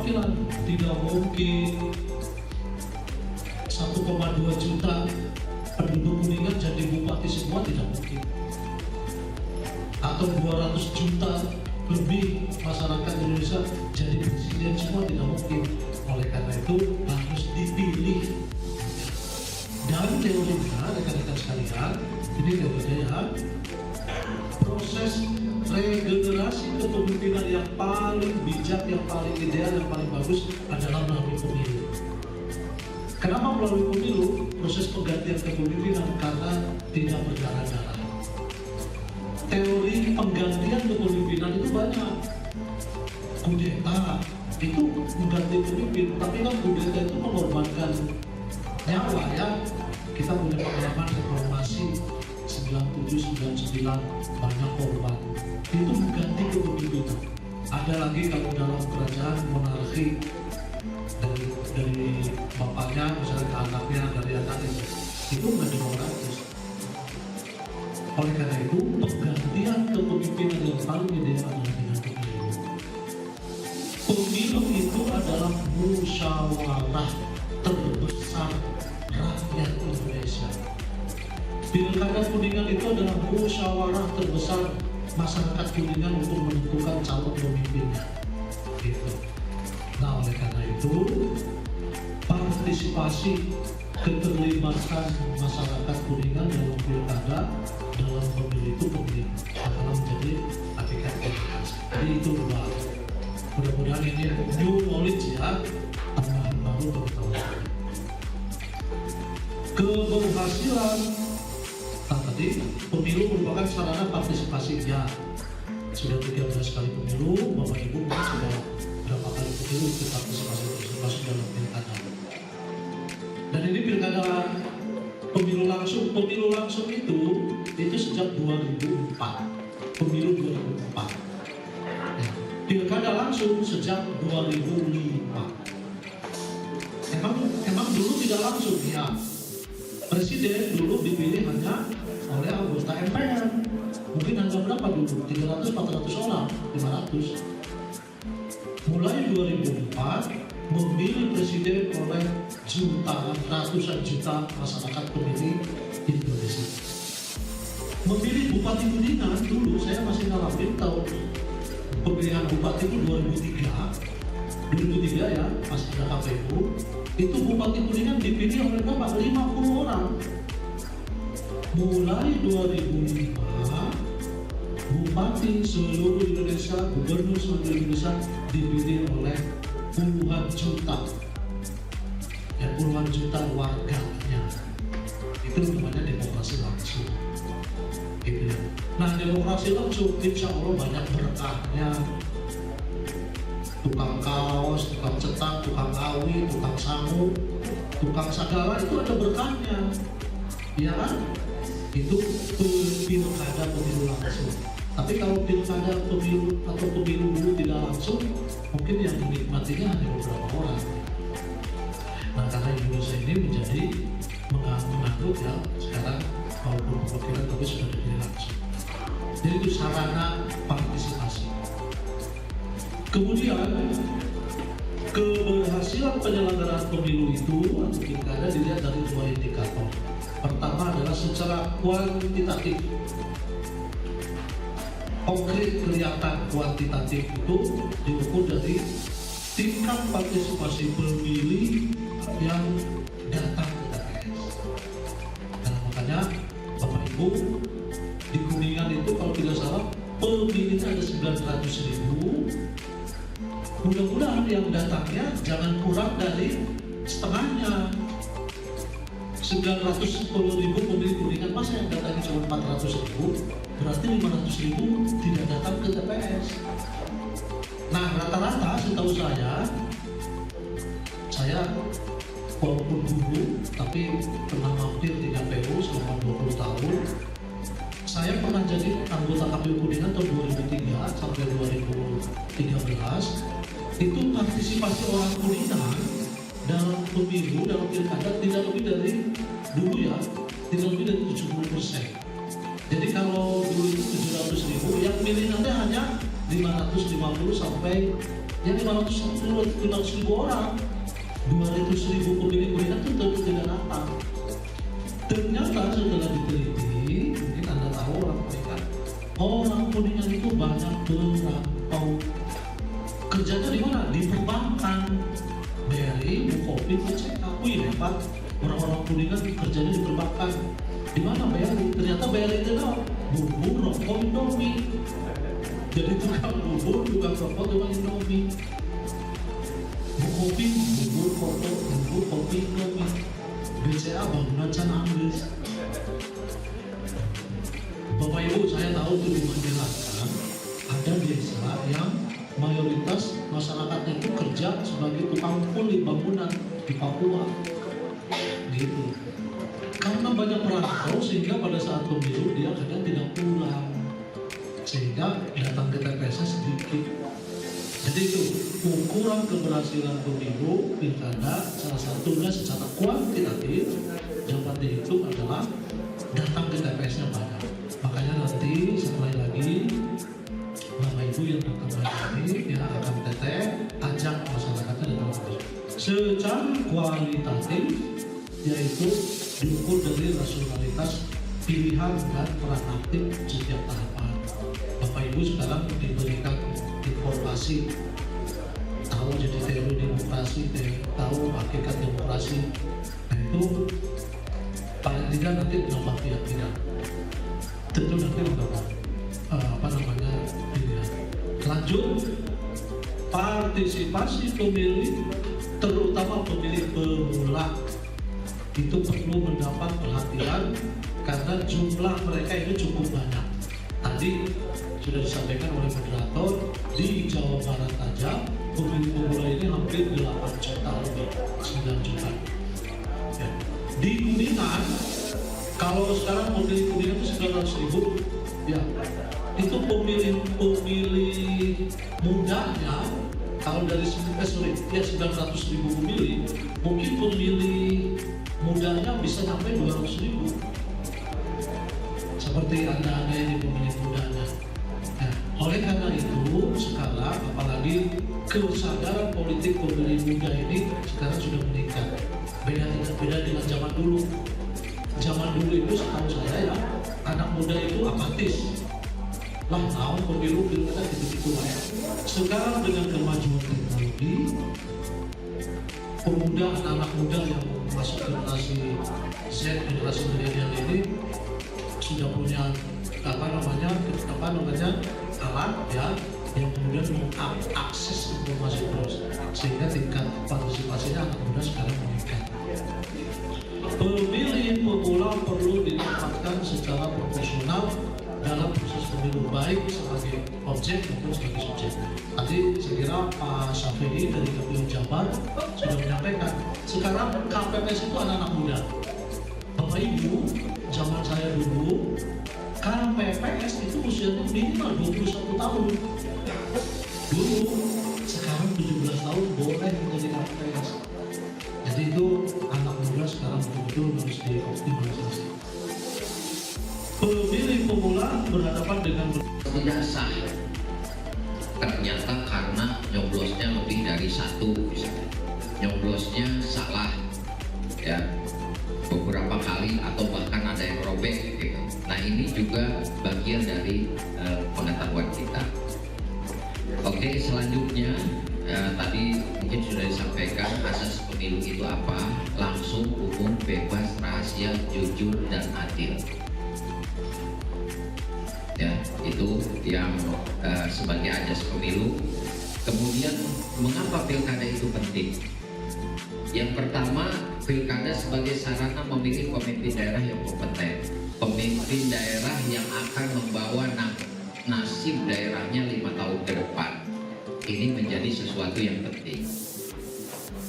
kekhawatiran, tidak mungkin 1,2 juta penduduk Kuningan jadi bupati semua, tidak mungkin. Atau 200 juta lebih masyarakat Indonesia jadi presiden semua, tidak mungkin. Oleh karena itu harus dipilih. Dan teorinya, rekan-rekan sekalian, ini teorinya ya, proses regenerasi kepemimpinan yang paling bijak, yang paling ideal, yang paling bagus adalah melalui pemilu. Kenapa melalui pemilu? Proses penggantian kepemimpinan karena tidak berdarah-darah. Teori penggantian kepemimpinan itu banyak. Kudeta itu mengganti pemimpin, tapi kan kudeta itu mengorbankan nyawa ya. Kita punya pengalaman reformasi 97-99, banyak korban. Itu mengganti kepemimpinan. Ada lagi kalau dalam kerajaan monarki dari bapaknya misalnya ke anaknya, dari anaknya itu nggak demokratis. Oleh karena itu penggantian kepemimpinan yang paling ideal adalah dengan pemilu. Pemilu itu adalah musyawarah terbesar rakyat Indonesia. Pilkada Kuningan itu adalah musyawarah terbesar masyarakat Kuningan untuk menentukan calon pemimpinnya. Gitu. Nah, oleh karena itu partisipasi keterlibatan masyarakat Kuningan dalam pilkada, dalam pemilu itu penting karena menjadi hakikat demokrasi. Jadi itu mudah-mudahan ini new knowledge ya, tambahan baru untuk tahun. Keberhasilan tadi pemilu merupakan sarana partisipasi ya. Sudah 13 kali pemilu, Bapak Ibu mungkin sudah berapa kali pemilu ikut partisipasi termasuk dalam pilkada. Dan ini pilkada pemilu langsung itu sejak 2004, pemilu 2004. Ya. Pilkada langsung sejak 2005. Emang dulu tidak langsung ya. Presiden dulu dipilih hanya oleh anggota MPR. Mungkin hanya berapa dulu? 300-400 orang, 500. Mulai 2004 memilih presiden oleh jutaan, ratusan juta masyarakat pemilih Indonesia. Memilih Bupati Kuningan dulu saya masih ngalamin tahun pemilihan Bupati itu 2003 ya, pas ada KPU. Itu Bupati Kuningan dipilih oleh berapa? 50 orang. Mulai 2005, Bupati seluruh Indonesia, Gubernur seluruh Indonesia dipilih oleh puluhan juta, ya puluhan juta warganya. Itu namanya demokrasi langsung. Gitu. Nah, demokrasi langsung, insya Allah banyak berkahnya. Tukang kaos, tukang cetak, tukang awi, tukang sangu, tukang segala itu ada berkahnya, ya kan? Itu pilkada pemilu langsung. Tapi kalau pilkada pemilu atau pemilu dulu tidak langsung, mungkin yang menikmatinya hanya beberapa orang. Nah, karena Indonesia ini menjadi menganggap ya sekarang walaupun perwakilan tapi sudah dipilih langsung. Jadi itu sarana partisipasi. Kemudian keberhasilan penyelenggaraan pemilu itu atau pilkada dilihat dari dua indikator. Pertama adalah secara kuantitatif. Konkret kelihatan, kuantitatif itu diukur dari tingkat partisipasi pemilih yang datang ke TPS. Dan makanya Bapak Ibu di Kuningan itu kalau tidak salah pemilihnya ada 900.000. Mudah-mudahan yang datangnya jangan kurang dari setengahnya. 910.000 pemilih Kuningan, masa yang datangnya cuma 400.000? Berarti 500.000 tidak datang ke TPS. Nah, rata-rata setahu saya walaupun guru, tapi pernah mampir di KPU selama 20 tahun. Saya pernah jadi anggota KPU Kuningan tahun 2003 sampai 2013. Itu partisipasi orang Kuningan dalam pemilu, dalam pilkada tidak lebih dari dulu ya, tidak lebih dari 70%. Jadi kalau dulu itu 700.000, yang milih nanti hanya 550 sampai Yang 500.000 orang, 200.000 pemilih Kuningan itu tentu tidak datang. Ternyata setelah diteliti, mungkin Anda tahu orang Kuningan itu banyak berantau. Kerjanya di mana? Di perbankan, BRI, Bukopin, BCA. Wih, hebat. Orang-orang Kuningan kerjanya di perbankan. Di mana BRI? Ternyata BRI itu bubur, rokok, Indomie. Jadi tukang bubur, tukang rokok, tukang Indomie. Bukopin, bubur, rokok, bubur, kopi, Indomie. BCA bangunan Can Andes. Bapak Ibu, saya tahu itu di Majalengka ada desa yang mayoritas masyarakatnya itu kerja sebagai tukang kuli bangunan di Papua, gitu. Karena banyak perantau sehingga pada saat pemilu dia kadang tidak pulang, sehingga datang ke TPS sedikit. Jadi itu ukuran keberhasilan pemilu pilkada, salah satunya secara kuantitatif dapat dihitung adalah datang ke TPS-nya banyak. Makanya nanti sekali lagi Bapak Ibu yang datang lagi ya akan teteh ajak masyarakatnya datang terus. Secara kualitatif yaitu diukur dari rasionalitas pilihan dan peran aktif setiap tahapan. Bapak Ibu sekarang diberikan informasi, tahu jadi teori demokrasi, tahu hakikat demokrasi. Nah itu paling tidak nanti menambah keyakinan. Tentu nanti menambah pilihan. Lanjut, partisipasi pemilih, terutama pemilih pemula itu perlu mendapat perhatian karena jumlah mereka itu cukup banyak. Tadi sudah disampaikan oleh moderator, di Jawa Barat aja pemilih pemula ini hampir 8 juta lebih, 9 juta. Ya. Di Kuningan, kalau sekarang pemilih Kuningan itu 900.000, ya itu pemilih mudanya kalau dari 900.000 pemilih, mungkin pemilih mudanya bisa sampai 200.000. Seperti Anda yang di pemilih mudanya. Nah, oleh karena itu sekarang apalagi kesadaran politik pemilih muda ini sekarang sudah meningkat. Beda dengan zaman dulu. Zaman dulu itu setahu saya ya, anak muda itu apatis. Lah tahu pemilu pilkada gitu-gitu lah. Sekarang dengan kemajuan teknologi, pemuda, anak muda yang masuk generasi Z, generasi milenial ini sudah punya alat ya yang kemudian mengakses informasi terus, sehingga tingkat partisipasinya anak muda sekarang meningkat. Pemilih pemula perlu ditempatkan secara proporsional dalam proses pemilu, baik sebagai objek maupun sebagai subjek. Tadi saya kira Pak Syafii dari KPU Jabar sudah menyampaikan, sekarang KPPS itu anak-anak muda. Bapak Ibu, zaman saya dulu, KPPS itu usianya minimal 21 tahun. Dulu, sekarang 17 tahun boleh menjadi KPPS. Jadi itu anak muda sekarang betul-betul harus dioptimalisasi. Pemilih pemula berhadapan dengan tidak sah. Ternyata karena nyoblosnya lebih dari satu, misalnya nyoblosnya salah, ya beberapa kali atau bahkan ada yang robek gitu. Nah ini juga bagian dari pengetahuan kita. Oke, selanjutnya tadi mungkin sudah disampaikan asas pemilu itu apa? Langsung, umum, bebas, rahasia, jujur, dan adil. Ya, itu yang sebagai asas pemilu. Kemudian mengapa pilkada itu penting? Yang pertama, pilkada sebagai sarana memilih pemimpin daerah yang kompeten, pemimpin daerah yang akan membawa nasib daerahnya 5 tahun ke depan. Ini menjadi sesuatu yang penting.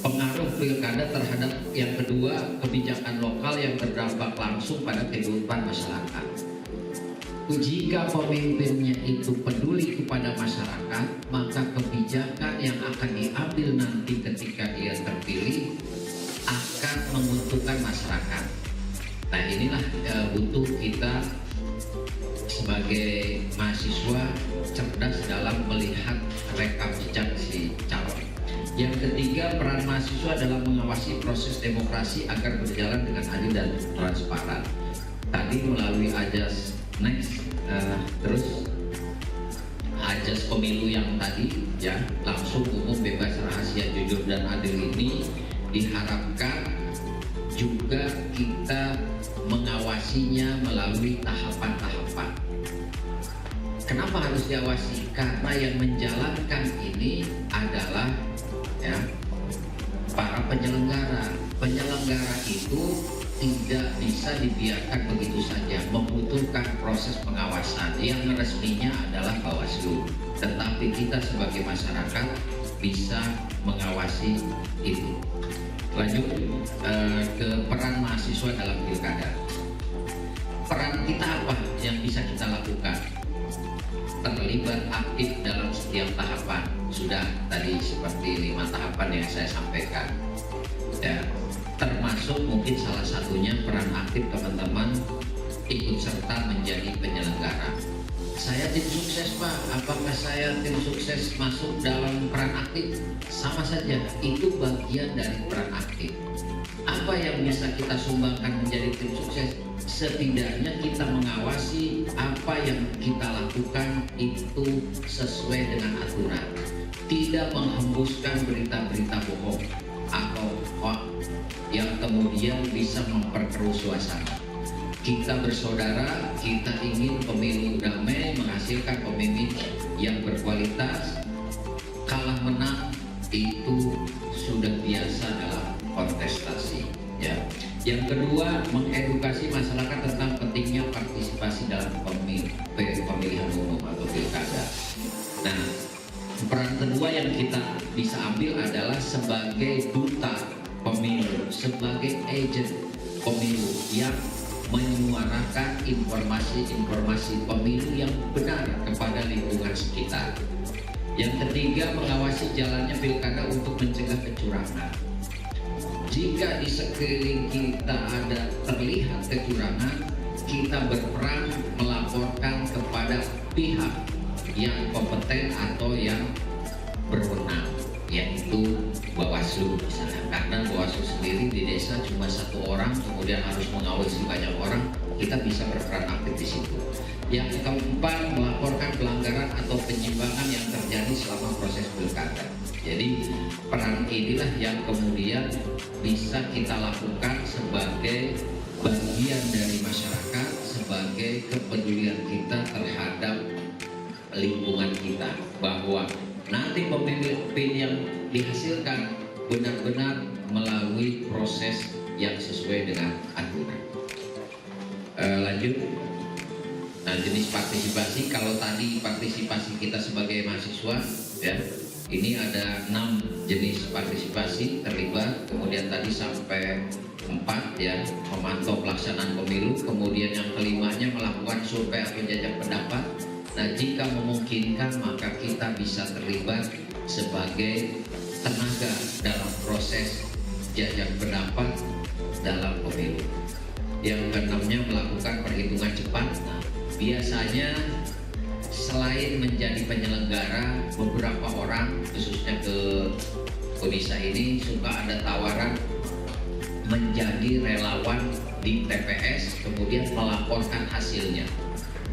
Pengaruh pilkada terhadap yang kedua, kebijakan lokal yang berdampak langsung pada kehidupan masyarakat. Jika pemimpinnya itu peduli kepada masyarakat, maka kebijakan yang akan diambil nanti ketika dia terpilih akan menguntungkan masyarakat. Nah inilah butuh kita sebagai mahasiswa cerdas dalam melihat rekam jejak si calon. Yang ketiga, peran mahasiswa dalam mengawasi proses demokrasi agar berjalan dengan adil dan transparan. Tadi melalui ajas terus ajas pemilu yang tadi ya, langsung, umum, bebas, rahasia, jujur dan adil ini diharapkan juga kita mengawasinya melalui tahapan-tahapan. Kenapa harus diawasi? Karena yang menjalankan ini adalah ya para penyelenggara. Penyelenggara itu tidak bisa dibiarkan begitu saja, membutuhkan proses pengawasan yang resminya adalah Bawaslu. Tetapi kita sebagai masyarakat bisa mengawasi itu. Lanjut ke peran mahasiswa dalam pilkada. Peran kita apa yang bisa kita lakukan? Terlibat aktif dalam setiap tahapan. Sudah tadi seperti 5 tahapan yang saya sampaikan ya, termasuk mungkin salah satunya peran aktif teman-teman ikut serta menjadi penyelenggara. Saya tim sukses Pak, apakah saya tim sukses masuk dalam peran aktif? Sama saja, itu bagian dari peran aktif. Apa yang bisa kita sumbangkan menjadi tim sukses? Setidaknya kita mengawasi apa yang kita lakukan itu sesuai dengan aturan, tidak menghembuskan berita-berita bohong atau hoax yang kemudian bisa memperkeruh suasana. Kita bersaudara, kita ingin pemilu damai, menghasilkan pemimpin yang berkualitas. Kalah menang itu sudah biasa dalam kontestasi ya. Yang kedua, mengedukasi masyarakat tentang pentingnya partisipasi dalam pemilihan umum atau pilkada. Nah, peran kedua yang kita bisa ambil adalah sebagai duta pemilu, sebagai agent pemilu yang menyuarakan informasi-informasi pemilu yang benar kepada lingkungan sekitar. Yang ketiga, mengawasi jalannya pilkada untuk mencegah kecurangan. Jika di sekeliling kita ada terlihat kecurangan, kita berperan melaporkan kepada pihak yang kompeten atau yang berwenang, yaitu Bawaslu misalnya. Karena Bawaslu sendiri di desa cuma 1 orang, kemudian harus mengawasi banyak orang, kita bisa berperan aktif di situ. Yang keempat, melaporkan pelanggaran atau penyimpangan yang terjadi selama proses pilkada. Jadi peran inilah yang kemudian bisa kita lakukan sebagai bagian dari masyarakat, sebagai kepedulian kita terhadap lingkungan kita, bahwa nanti pemimpin yang dihasilkan benar-benar melalui proses yang sesuai dengan aturan. Lanjut. Nah, jenis partisipasi, kalau tadi partisipasi kita sebagai mahasiswa ya, ini ada 6 jenis partisipasi terlibat, kemudian tadi sampai 4 ya, memantau pelaksanaan pemilu, kemudian yang kelimanya melakukan survei atau jajak pendapat. Nah, jika memungkinkan maka kita bisa terlibat sebagai tenaga dalam proses jajak pendapat dalam pemilu. Yang keenamnya melakukan perhitungan cepat. Nah, biasanya selain menjadi penyelenggara, beberapa orang khususnya ke Unisa ini suka ada tawaran menjadi relawan di TPS, kemudian melaporkan hasilnya.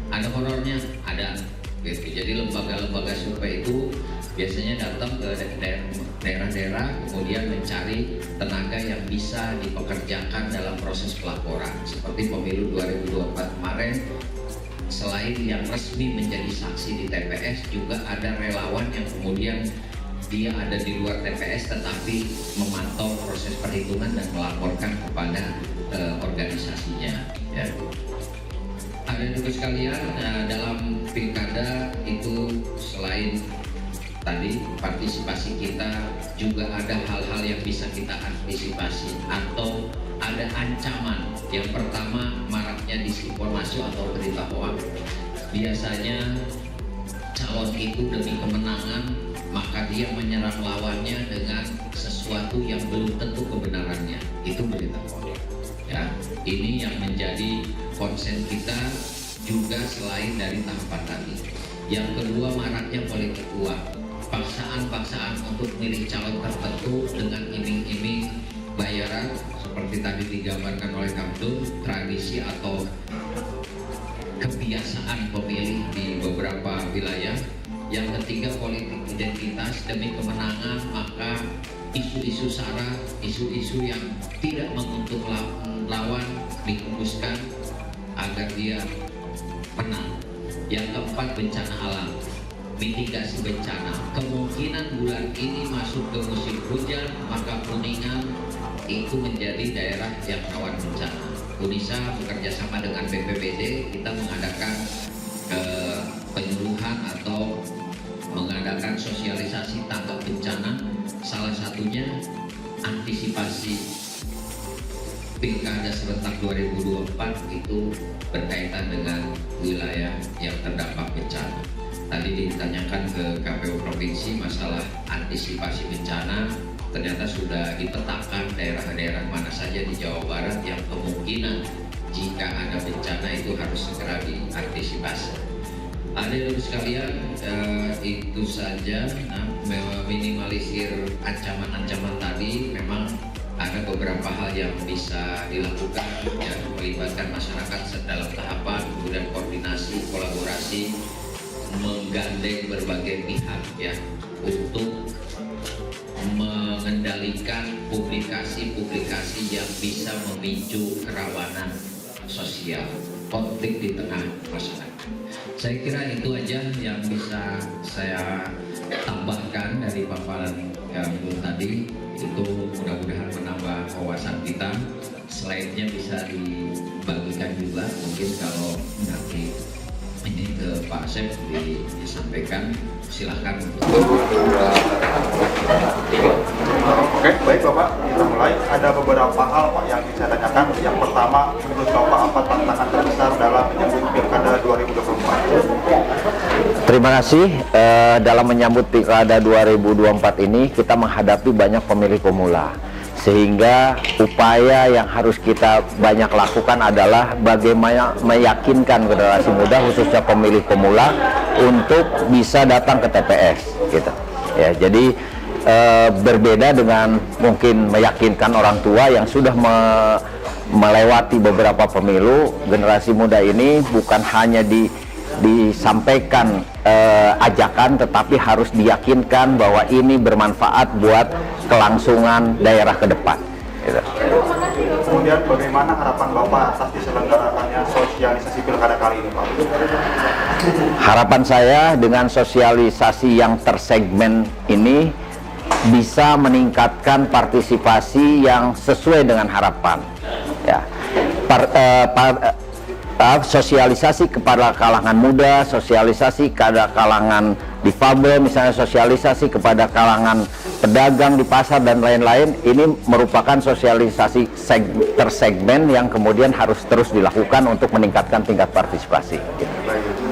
Ada honornya? Ada. Gitu. Jadi lembaga-lembaga survei itu biasanya datang ke daerah-daerah, kemudian mencari tenaga yang bisa dipekerjakan dalam proses pelaporan. Seperti pemilu 2024 kemarin, selain yang resmi menjadi saksi di TPS, juga ada relawan yang kemudian dia ada di luar TPS tetapi memantau proses perhitungan dan melaporkan kepada organisasinya ya. Ada juga sekalian, dalam pilkada itu selain tadi partisipasi kita, juga ada hal-hal yang bisa kita antisipasi atau ada ancaman. Yang pertama, maraknya disinformasi atau berita hoax. Biasanya calon itu demi kemenangan maka dia menyerang lawannya dengan sesuatu yang belum tentu kebenarannya. Itu berita hoax. Ya, ini yang menjadi konsen kita juga selain dari tahapan tadi. Yang kedua, maraknya politik uang, paksaan-paksaan untuk milih calon tertentu dengan iming-iming bayaran seperti tadi digambarkan oleh Kamdun, tradisi atau kebiasaan pemilih di beberapa wilayah. Yang ketiga, politik identitas demi kemenangan, maka isu-isu sara, isu-isu yang tidak menguntungkan lawan dihembuskan agar dia menang. Yang keempat, bencana alam, mitigasi bencana. Kemungkinan bulan ini masuk ke musim hujan, maka Kuningan itu menjadi daerah yang rawan bencana. Unisa bekerja sama dengan BPBD, kita mengadakan penyuluhan atau mengadakan sosialisasi tanggap bencana. Salah satunya antisipasi Pilkada serentak 2024 itu berkaitan dengan wilayah yang terdampak bencana. Tadi ditanyakan ke KPU Provinsi masalah antisipasi bencana, ternyata sudah dipetakan daerah-daerah mana saja di Jawa Barat yang kemungkinan jika ada bencana itu harus segera diantisipasi. Adik-adik sekalian, itu saja. Meminimalisir ancaman-ancaman tadi, memang ada beberapa hal yang bisa dilakukan, ya, melibatkan masyarakat dalam tahapan, kemudian koordinasi, kolaborasi, menggandeng berbagai pihak, ya, untuk mengendalikan publikasi-publikasi yang bisa memicu kerawanan sosial, konflik di tengah masyarakat. Saya kira itu aja yang bisa saya tambahkan dari paparan yang tadi. Itu mudah-mudahan menambah wawasan kita. Slide-nya bisa dibagikan juga, mungkin kalau nanti ini ke Pak Asep disampaikan, silahkan. Oke, baik Bapak, kita mulai. Ada beberapa hal Pak yang bisa tanyakan. Yang pertama, menurut Bapak apa tantangan terbesar dalam menyambut Pilkada 2024? Terima kasih. Dalam menyambut Pilkada 2024 ini kita menghadapi banyak pemilih pemula, sehingga upaya yang harus kita banyak lakukan adalah bagaimana meyakinkan generasi muda, khususnya pemilih pemula, untuk bisa datang ke TPS, gitu. Ya, jadi berbeda dengan mungkin meyakinkan orang tua yang sudah melewati beberapa pemilu. Generasi muda ini bukan hanya disampaikan ajakan, tetapi harus diyakinkan bahwa ini bermanfaat buat kelangsungan daerah ke depan, gitu. Kemudian bagaimana harapan Bapak atas diselenggarakannya sosialisasi Pilkada kali ini Pak? Harapan saya dengan sosialisasi yang tersegmen ini bisa meningkatkan partisipasi yang sesuai dengan harapan, ya. Sosialisasi kepada kalangan muda, sosialisasi kepada kalangan difabel, misalnya sosialisasi kepada kalangan pedagang di pasar dan lain-lain. Ini merupakan sosialisasi tersegmen yang kemudian harus terus dilakukan untuk meningkatkan tingkat partisipasi.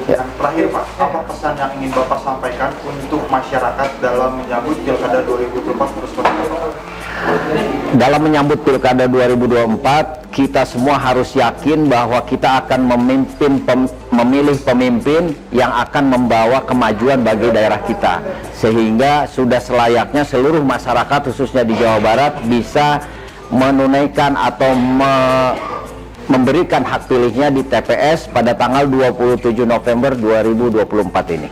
Yang terakhir Pak, apa pesan yang ingin Bapak sampaikan untuk masyarakat dalam menyambut Pilkada 2024 terus berjalan? Dalam menyambut Pilkada 2024, kita semua harus yakin bahwa kita akan memilih pemimpin yang akan membawa kemajuan bagi daerah kita, sehingga sudah selayaknya seluruh masyarakat khususnya di Jawa Barat bisa menunaikan atau memberikan hak pilihnya di TPS pada tanggal 27 November 2024 ini.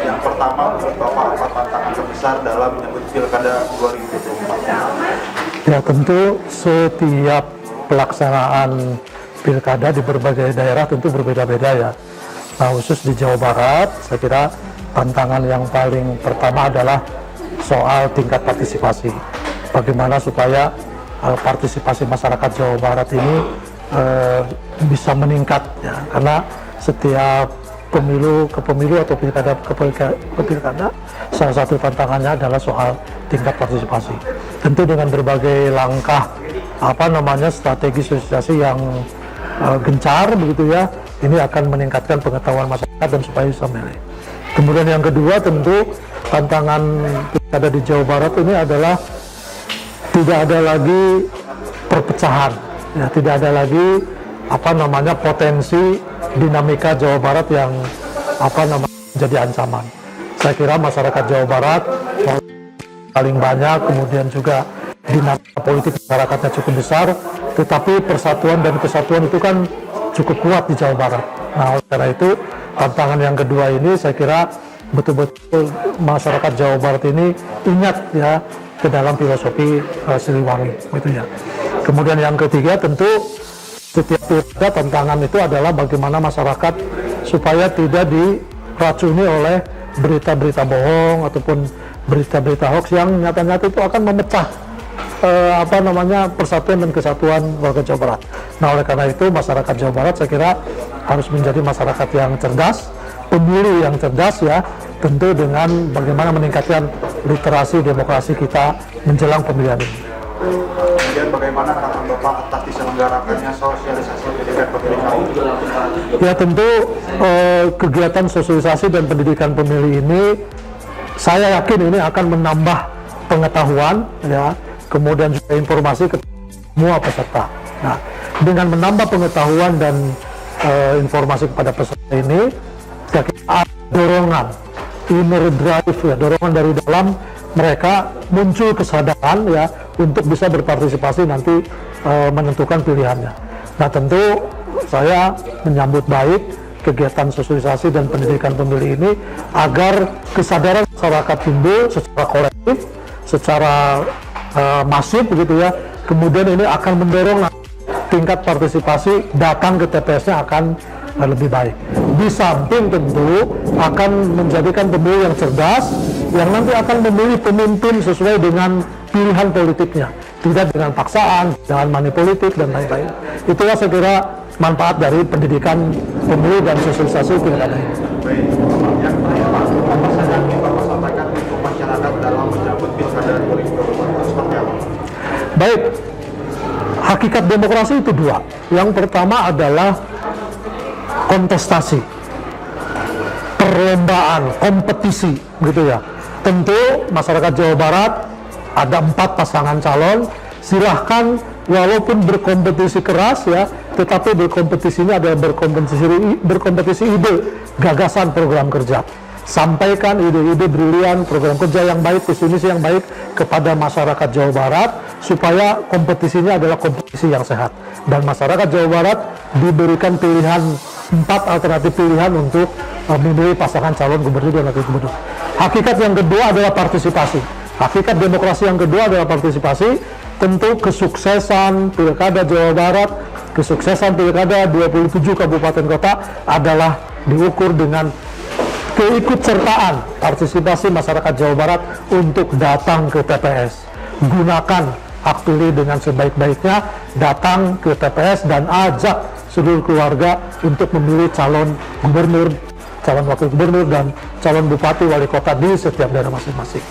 Yang pertama, menurut Bapak apa tantangan terbesar dalam menyambut Pilkada 2024? Ya, tentu setiap pelaksanaan pilkada di berbagai daerah tentu berbeda-beda ya. Nah, khusus di Jawa Barat, saya kira tantangan yang paling pertama adalah soal tingkat partisipasi. Bagaimana supaya partisipasi masyarakat Jawa Barat ini bisa meningkat ya, karena setiap pemilu ke pemilu atau pilkada ke pilkada, salah satu tantangannya adalah soal tingkat partisipasi. Tentu dengan berbagai langkah strategi sosialisasi yang gencar begitu ya, ini akan meningkatkan pengetahuan masyarakat dan supaya bisa milih. Kemudian yang kedua, tentu tantangan pilkada di Jawa Barat ini adalah tidak ada lagi perpecahan, ya, tidak ada lagi potensi dinamika Jawa Barat yang jadi ancaman. Saya kira masyarakat Jawa Barat paling banyak, kemudian juga dinamika politik masyarakatnya cukup besar, tetapi persatuan dan kesatuan itu kan cukup kuat di Jawa Barat. Nah, oleh karena itu tantangan yang kedua ini saya kira betul-betul masyarakat Jawa Barat ini ingat ya ke dalam filosofi Siliwangi, gitu ya. Kemudian yang ketiga tentu setiap pilkada tantangan itu adalah bagaimana masyarakat supaya tidak diracuni oleh berita-berita bohong ataupun berita-berita hoax yang nyata-nyata itu akan memecah persatuan dan kesatuan warga Jawa Barat. Nah, oleh karena itu masyarakat Jawa Barat saya kira harus menjadi masyarakat yang cerdas, pemilih yang cerdas ya, tentu dengan bagaimana meningkatkan literasi demokrasi kita menjelang pemilihan ini. Kemudian bagaimana harapan Bapak atas diselenggarakannya sosialisasi pendidikan pemilih kami? Ya tentu kegiatan sosialisasi dan pendidikan pemilih ini saya yakin ini akan menambah pengetahuan ya, kemudian juga informasi ke semua peserta. Nah, dengan menambah pengetahuan dan informasi kepada peserta ini, saya kira ada dorongan, inner drive ya, dorongan dari dalam mereka muncul kesadaran ya untuk bisa berpartisipasi nanti menentukan pilihannya. Nah, tentu saya menyambut baik kegiatan sosialisasi dan pendidikan pemilih ini agar kesadaran masyarakat timbul secara kolektif, secara masif begitu ya. Kemudian ini akan mendorong tingkat partisipasi datang ke TPS-nya akan lebih baik. Di samping tentu akan menjadikan pemilih yang cerdas, yang nanti akan memilih pemimpin sesuai dengan pilihan politiknya, tidak dengan paksaan, dengan money politik dan lain-lain. Itulah saya kira manfaat dari pendidikan pemilih dan sosialisasi pilkada ini. Baik, yang terakhir Pak, apa saja yang ingin Bapak sampaikan untuk masyarakat dalam menyambut pilkada 2024 seperti apa? Baik, hakikat demokrasi itu dua. Yang pertama adalah kontestasi, perlombaan, kompetisi, gitu ya. Tentu masyarakat Jawa Barat ada 4 pasangan calon, silahkan walaupun berkompetisi keras ya, tetapi berkompetisi ini adalah berkompetisi ide, gagasan program kerja. Sampaikan ide-ide brilian, program kerja yang baik, visi misi yang baik kepada masyarakat Jawa Barat supaya kompetisinya adalah kompetisi yang sehat. Dan masyarakat Jawa Barat diberikan pilihan 4 alternatif pilihan untuk memilih pasangan calon gubernur dan wakil gubernur. Hakikat yang kedua adalah partisipasi. Hakikat demokrasi yang kedua adalah partisipasi. Tentu kesuksesan pilkada Jawa Barat, kesuksesan pilkada 27 kabupaten kota adalah diukur dengan keikutsertaan partisipasi masyarakat Jawa Barat untuk datang ke TPS. Gunakan hak pilih dengan sebaik-baiknya, datang ke TPS dan ajak seluruh keluarga untuk memilih calon gubernur, calon wakil gubernur, dan calon bupati wali kota di setiap daerah masing-masing.